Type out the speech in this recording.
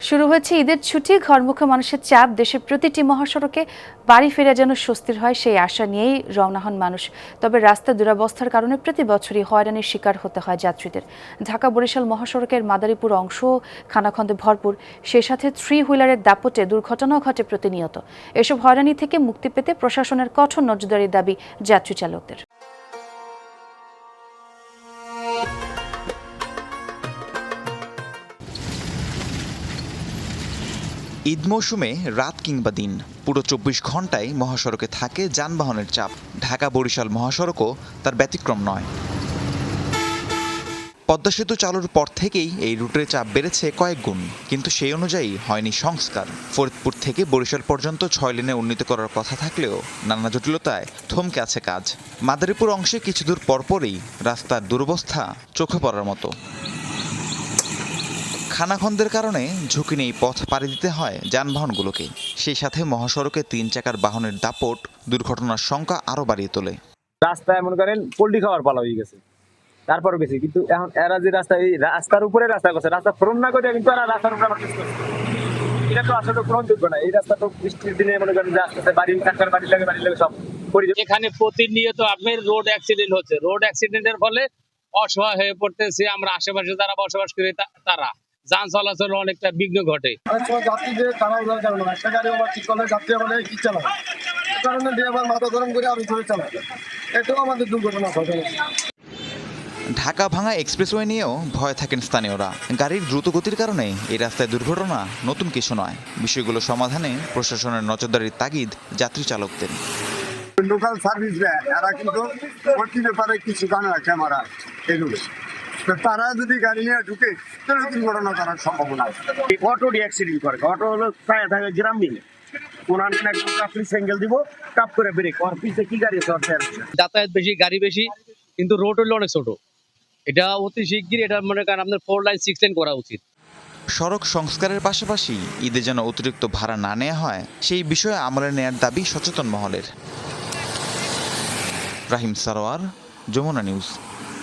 শুরু হয়েছে ঈদের ছুটি, ঘরমুখী মানুষের চাপ। দেশের প্রতিটি মহাসড়কে বাড়ি ফেরা যেন স্বস্তির হয়, সেই আশা নিয়েই রওনা হন মানুষ। তবে রাস্তা দুরবস্থার কারণে প্রতি বছরই হয়রানির শিকার হতে হয় যাত্রীদের। ঢাকা বরিশাল মহাসড়কের মাদারীপুর অংশ খানাখন্দে ভরপুর, সেই সাথে থ্রি হুইলারের দাপটে দুর্ঘটনাও ঘটে প্রতিনিয়ত। এসব হয়রানি থেকে মুক্তি পেতে প্রশাসনের কঠোর নজরদারির দাবি যাত্রী চালকদের। ঈদ মৌসুমে রাত কিংবা দিন পুরো ২৪ ঘন্টায় মহাসড়কে থাকে যানবাহনের চাপ। ঢাকা বরিশাল মহাসড়কও তার ব্যতিক্রম নয়। পদ্মা সেতু চালুর পর থেকেই এই রুটের চাপ বেড়েছে কয়েক গুণ, কিন্তু সেই অনুযায়ী হয়নি সংস্কার। ফরিদপুর থেকে বরিশাল পর্যন্ত ৬ লেনে উন্নীত করার কথা থাকলেও নানা জটিলতায় থমকে আছে কাজ। মাদারীপুর অংশে কিছু দূর পরপরই রাস্তার দুরবস্থা চোখে পড়ার মতো। খানাখন্দের কারণে ঝুঁকি নেই পথ পাড়ি দিতে হয় যানবাহনগুলোকে। সেই সাথে মহাসড়কে ৩ চাকার বাহনের দাপট দুর্ঘটনার সংখ্যা আরও বাড়িয়ে তোলে। রাস্তায় মনে করেন পোল্ট্রি খাওয়ার পালা হয়ে গেছে, তারপরও গেছে, কিন্তু এখন এরা যে রাস্তা, এই রাস্তার উপরে রাস্তা করছে, রাস্তা ফ্রন না করে কিন্তু এরা রাস্তার উপরে আবার করছে। এটা তো আসলে গ্রহণযোগ্য না। এই রাস্তা তো বৃষ্টির দিনে মনে করেন যে আস্তে বাড়ি কাকার বাড়ি লাগে সব। এখানে প্রতিনিয়ত আপনার রোড অ্যাক্সিডেন্ট হচ্ছে। রোড অ্যাক্সিডেন্টের ফলে অসহায় হয়ে পড়তেছে আমরা, আশেপাশে যারা বসবাস করে তারা। যান চলাচল অনেকটা বিঘ্ন ঘটে। যাত্রীদের তারা একটা গাড়ি আবার ঠিক করলে যাত্রী আবার কি চালায়, কারণে দিয়ে আবার মাথা গরম করে আরো ধরে চালায়। এটাও আমাদের দুর্ঘটনা ঘটে। ঢাকা ভাঙা এক্সপ্রেসওয়ে নিয়েও ভয় থাকেন স্থানীয়রা। গাড়ির দ্রুত গতির কারণে এই রাস্তায় দুর্ঘটনা নতুন কিছু নয়। বিষয়গুলো সমাধানে প্রশাসনের নজরদারির তাগিদ যাত্রী চালকদের। লোকাল সার্ভিস এরা কিন্তু প্রতি ব্যাপারে কিছু জানে না, ক্যামেরা এগুলো। তারা যদি গাড়ি নিয়ে ঢুকে তাহলে দুর্ঘটনা করার সম্ভাবনা আছে। অটো অ্যাক্সিডেন্ট করে, অটো হলো প্রায় থাকে গ্রামীণ, আপনি সিঙ্গেল দিব টাপ করে ব্রেক, আর পিছে কি গাড়ি চলছে। যাতায়াত বেশি, গাড়ি বেশি, কিন্তু রোড হলো অনেক ছোট। এটা অতি শিগগির এটা মনে করেন আপনার 4 লাইন 6 লাইন করা উচিত। সড়ক সংস্কারের পাশাপাশি ঈদে যেন অতিরিক্ত ভাড়া না নেওয়া হয়, সেই বিষয়ে আমলে নেয়ার দাবি সচেতন মহলের। রাহিম সারোয়ার, যমুনা নিউজ।